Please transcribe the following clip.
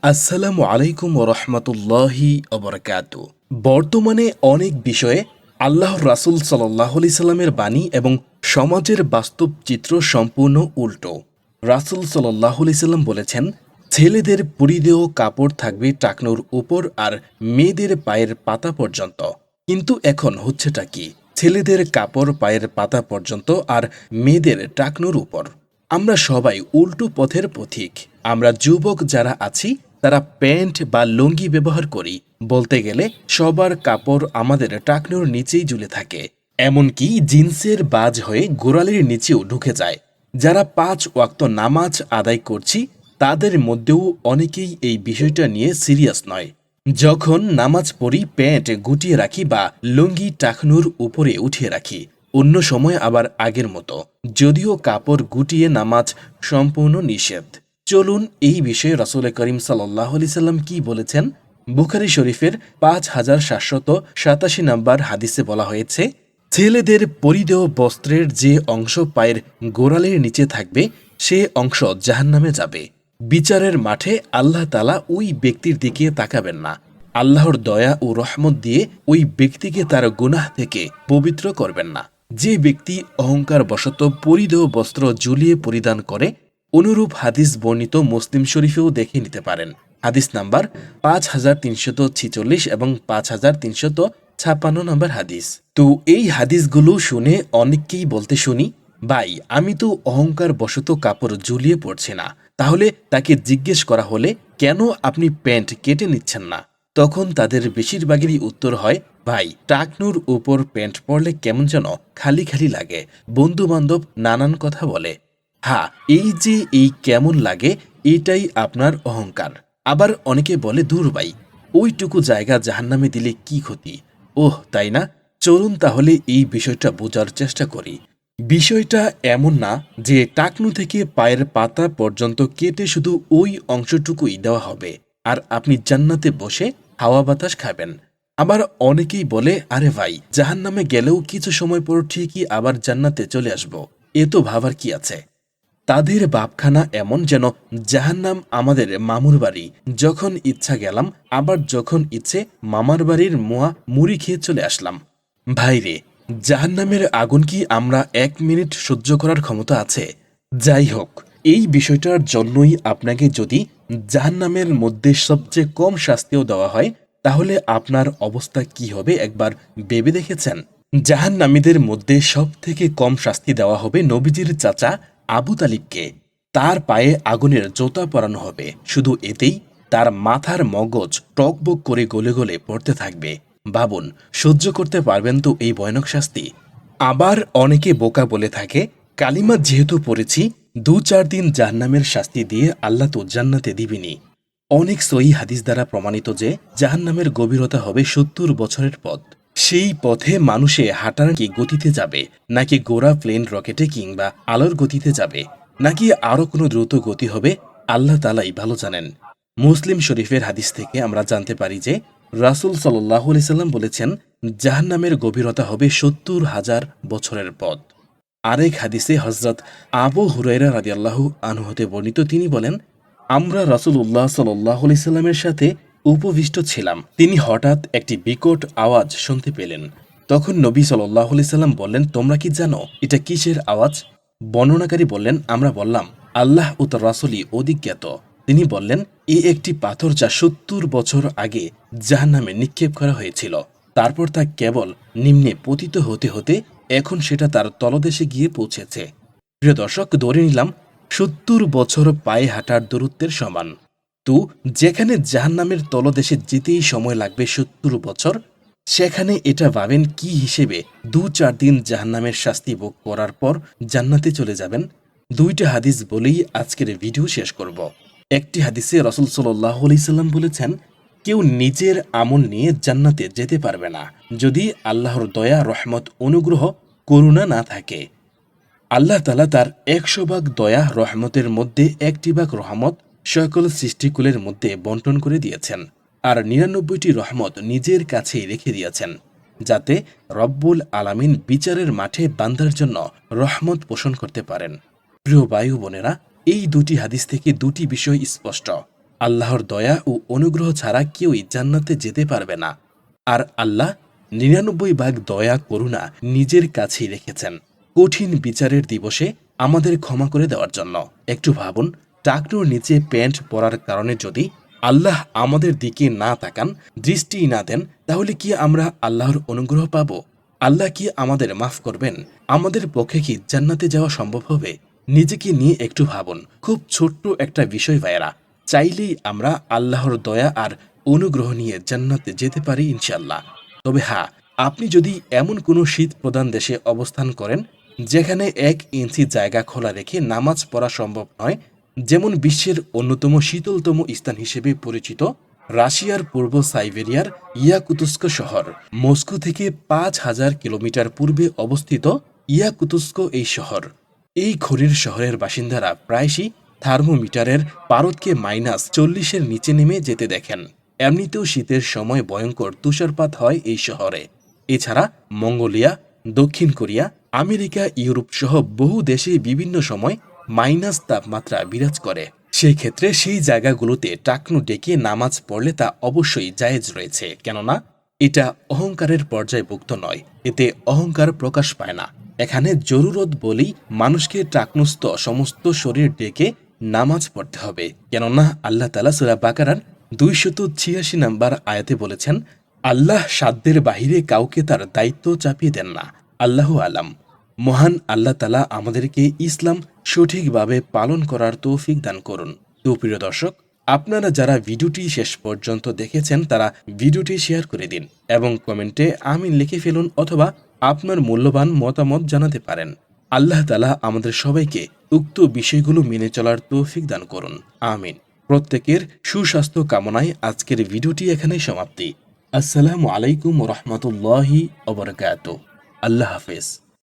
আসসালামু আলাইকুম ওরহমতুল্লাহি অবরকাতু। বর্তমানে অনেক বিষয়ে আল্লাহর রাসূল সাল্লাল্লাহু আলাইহি সাল্লামের বাণী এবং সমাজের বাস্তব চিত্র সম্পূর্ণ উল্টো। রাসূল সাল্লাল্লাহু আলাইহি সাল্লাম বলেছেন, ছেলেদের পরিধেয় কাপড় থাকবে টাকনুর উপর আর মেয়েদের পায়ের পাতা পর্যন্ত। কিন্তু এখন হচ্ছেটা কি? ছেলেদের কাপড় পায়ের পাতা পর্যন্ত আর মেয়েদের টাকনুর উপর। আমরা সবাই উল্টো পথের পথিক। আমরা যুবক যারা আছি তারা প্যান্ট বা লুঙ্গি ব্যবহার করি। বলতে গেলে সবার কাপড় আমাদের টাকনুর নিচেই ঝুলে থাকে, এমনকি জিন্সের বাজ হয়ে গোড়ালির নিচেও ঢুকে যায়। যারা 5 ওয়াক্ত নামাজ আদায় করছি তাদের মধ্যেও অনেকেই এই বিষয়টা নিয়ে সিরিয়াস নয়। যখন নামাজ পড়ি প্যান্ট গুটিয়ে রাখি বা লুঙ্গি টাকনুর উপরে উঠিয়ে রাখি, অন্য সময় আবার আগের মতো, যদিও কাপড় গুটিয়ে নামাজ সম্পূর্ণ নিষেধ। চলুন এই বিষয়ে রাসূল করিম সাল্লাল্লাহু আলাইহি সাল্লাম কি বলেছেন। বুখারী শরীফের 5787 নম্বর হাদিসে বলা হয়েছে, ছেলেদের পরিধেয় বস্ত্রের যে অংশ পায়ের গোড়ালির নিচে থাকবে সে অংশ জাহান্নামে যাবে। বিচারের মাঠে আল্লাহ তাআলা ওই ব্যক্তির দিকে তাকাবেন না। আল্লাহর দয়া ও রহমত দিয়ে ওই ব্যক্তিকে তার গুনাহ থেকে পবিত্র করবেন না। যে ব্যক্তি অহংকার বশত পরিধেয় বস্ত্র ঝুলিয়ে পরিধান করে, অনুরূপ হাদিস বর্ণিত মুসলিম শরীফেও দেখে নিতে পারেন। হাদিস নাম্বার 5346 এবং 5356 নম্বর হাদিস। তো এই হাদিসগুলো শুনে অনেককেই বলতে শুনি, ভাই আমি তো অহংকার বশত কাপড় ঝুলিয়ে পড়ছি না। তাহলে তাকে জিজ্ঞেস করা হলে কেন আপনি প্যান্ট কেটে নিচ্ছেন না? তখন তাদের বেশিরভাগেরই উত্তর হয়, ভাই টাকনুর উপর প্যান্ট পরলে কেমন যেন খালি খালি লাগে, বন্ধু বান্ধব নানান কথা বলে। হ্যাঁ, এই যে এই কেমন লাগে এটাই আপনার অহংকার। আবার অনেকে বলে, দূর ভাই ওইটুকু জায়গা জাহান্নামে দিলে কি ক্ষতি? ওহ তাই না? চলুন তাহলে এই বিষয়টা বোঝার চেষ্টা করি। বিষয়টা এমন না যে টাকনু থেকে পায়ের পাতা পর্যন্ত কেটে শুধু ওই অংশটুকুই দেওয়া হবে আর আপনি জান্নাতে বসে হাওয়া বাতাস খাবেন। আবার অনেকেই বলে, আরে ভাই জাহান্নামে গেলেও কিছু সময় পর ঠিকই আবার জান্নাতে চলে আসব, এ তো ভাবার কি আছে? তাদের ভাবখানা এমন যেন জাহান্নাম আমাদের মামুর বাড়ি, যখন ইচ্ছা গেলাম, আবার যখন ইচ্ছে মামার বাড়ির মোয়া মুড়ি খেয়ে চলে আসলাম। ভাইরে, জাহান্নামের আগুন কি আমরা 1 মিনিট সহ্য করার ক্ষমতা আছে? যাই হোক, এই বিষয়টার জন্যই আপনাকে যদি জাহান্নামের মধ্যে সবচেয়ে কম শাস্তিও দেওয়া হয়, তাহলে আপনার অবস্থা কি হবে একবার ভেবে দেখেছেন? জাহান্নামীদের মধ্যে সব থেকে কম শাস্তি দেওয়া হবে নবীজির চাচা আবু তালিবকে। তার পায়ে আগুনের জোতা পরানো হবে, শুধু এতেই তার মাথার মগজ টকবক করে গলে গলে পড়তে থাকবে। ভাবুন, সহ্য করতে পারবেন তো এই ভয়ানক শাস্তি? আবার অনেকে বোকা বলে থাকে, কালিমা যেহেতু পড়েছি 2-4 দিন জাহান্নামের শাস্তি দিয়ে আল্লাহ তো জান্নাতে দিবেনি। অনেক সহিহ হাদিস দ্বারা প্রমাণিত যে জাহান্নামের গভীরতা হবে 70 বছরের পথ। সেই পথে মানুষে হাঁটার কি গতিতে যাবে, নাকি গোড়া প্লেন রকেটে কিংবা আলোর গতিতে যাবে, নাকি আরও কোনো দ্রুত গতি হবে, আল্লাহ তাআলাই ভালো জানেন। মুসলিম শরীফের হাদিস থেকে আমরা জানতে পারি যে রাসূল সাল্লাল্লাহু আলাইহি সাল্লাম বলেছেন, জাহান্নামের গভীরতা হবে 70,000 বছরের পথ। আরেক হাদিসে হযরত আবু হুরায়রা রাদিয়াল্লাহু আনহু হতে বর্ণিত, তিনি বলেন, আমরা রাসূলুল্লাহ সাল্লাল্লাহু আলাইহি সাল্লামের সাথে উপবিষ্ট ছিলাম। তিনি হঠাৎ একটি বিকট আওয়াজ শুনতে পেলেন। তখন নবী সাল্লাল্লাহু আলাইহি সাল্লাম বললেন, তোমরা কি জানো এটা কিসের আওয়াজ? বর্ণনাকারী বললেন, আমরা বললাম, আল্লাহ ও তার রাসূলই অধিক জ্ঞাত। তিনি বললেন, এ একটি পাথর যা 70 বছর আগে জাহান্নামে নিক্ষেপ করা হয়েছিল। তারপর তা কেবল নিম্নে পতিত হতে হতে এখন সেটা তার তলদেশে গিয়ে পৌঁছেছে। প্রিয় দর্শক, ধরে নিলাম 70 বছর পায়ে হাঁটার দূরত্বের সমান। তো যেখানে জাহান্নামের তলদেশে যেতেই সময় লাগবে 70 বছর, সেখানে এটা ভাবেন কি হিসেবে 2-4 দিন জাহান্নামের শাস্তি ভোগ করার পর জান্নাতে চলে যাবেন। 2টা হাদিস বলেই আজকের ভিডিও শেষ করব। একটি হাদিসে রাসূল সাল্লাল্লাহু আলাইহি সাল্লাম বলেছেন, কেউ নিজের আমল নিয়ে জান্নাতে যেতে পারবে না যদি আল্লাহর দয়া, রহমত, অনুগ্রহ, করুণা না থাকে। আল্লাহ তাআলা তার 100 ভাগ দয়া রহমতের মধ্যে 1টি ভাগ রহমত সকল সৃষ্টিকুলের মধ্যে বন্টন করে দিয়েছেন, আর 99টি রহমত নিজের কাছেই রেখে দিয়েছেন, যাতে রব্বুল আলামিন বিচারের মাঠে বান্দার জন্য রহমত পোষণ করতে পারেন। প্রিয় ভাই ও বোনেরা, এই 2টি হাদিস থেকে 2টি বিষয় স্পষ্ট। আল্লাহর দয়া ও অনুগ্রহ ছাড়া কেউই জান্নাতে যেতে পারবে না। আর আল্লাহ ৯৯ ভাগ দয়া করুণা নিজের কাছেই রেখেছেন কঠিন বিচারের দিবসে আমাদের ক্ষমা করে দেওয়ার জন্য। একটু ভাবুন, টাকনুর নিচে প্যান্ট পরার কারণে যদি আল্লাহ আমাদের দিকে না তাকান, দৃষ্টি না দেন, তাহলে কি আমরা আল্লাহর অনুগ্রহ পাব? আল্লাহ কি আমাদের মাফ করবেন? আমাদের পক্ষে কি জান্নাতে যাওয়া সম্ভব হবে? নিজেকে নিয়ে একটু ভাবুন। খুব ছোট্ট একটা বিষয় ভাইয়েরা, চাইলেই আমরা আল্লাহর দয়া আর অনুগ্রহ নিয়ে জান্নাতে যেতে পারি ইনশাল্লাহ। তবে হ্যাঁ, আপনি যদি এমন কোনো শীত প্রধান দেশে অবস্থান করেন যেখানে ১ ইঞ্চি জায়গা খোলা রেখে নামাজ পড়া সম্ভব নয়, যেমন বিশ্বের অন্যতম শীতলতম স্থান হিসেবে পরিচিত রাশিয়ার পূর্ব সাইবেরিয়ার ইয়াকুতুস্ক শহর, মস্কো থেকে ৫,০০০ কিলোমিটার পূর্বে অবস্থিত ইয়াকুতুস্ক এই শহর। এই ঘড়ির শহরের বাসিন্দারা প্রায়শই থার্মোমিটারের পারদকে -৪০-এর নিচে নেমে যেতে দেখেন। এমনিতেও শীতের সময় ভয়ঙ্কর তুষারপাত হয় এই শহরে। এছাড়া মঙ্গোলিয়া, দক্ষিণ কোরিয়া, আমেরিকা, ইউরোপ সহ বহু দেশে বিভিন্ন সময় মাইনাস তাপমাত্রা বিরাজ করে। সেই ক্ষেত্রে সেই জায়গাগুলোতে টাকনু ডেকে নামাজ পড়লে তা অবশ্যই জায়েজ রয়েছে, কেননা এটা অহংকারের পর্যায়ভুক্ত নয়, এতে অহংকার প্রকাশ পায় না। এখানে জরুরত বলেই মানুষকে টাকনুস্থ সমস্ত শরীর ডেকে নামাজ পড়তে হবে, কেননা আল্লাহ তাআলা সূরা বাকারার ২৮৬ নম্বর আয়াতে বলেছেন, আল্লাহ সাধ্যের বাহিরে কাউকে তার দায়িত্ব চাপিয়ে দেন না। আল্লাহু আলাম। মহান আল্লাহ তাআলা আমাদেরকে ইসলাম সঠিকভাবে পালন করার তৌফিক দান করুন। তো প্রিয় দর্শক, আপনারা যারা ভিডিওটি শেষ পর্যন্ত দেখেছেন তারা ভিডিওটি শেয়ার করে দিন এবং কমেন্টে আমিন লিখে ফেলুন, অথবা আপনার মূল্যবান মতামত জানাতে পারেন। আল্লাহ তাআলা আমাদের সবাইকে উক্ত বিষয়গুলো মেনে চলার তৌফিক দান করুন, আমিন। প্রত্যেকের সুস্বাস্থ্য কামনায় আজকের ভিডিওটি এখানেই সমাপ্তি। আসসালামু আলাইকুম ওয়া রাহমাতুল্লাহি ওয়া বারাকাতুহু। আল্লাহ হাফেজ।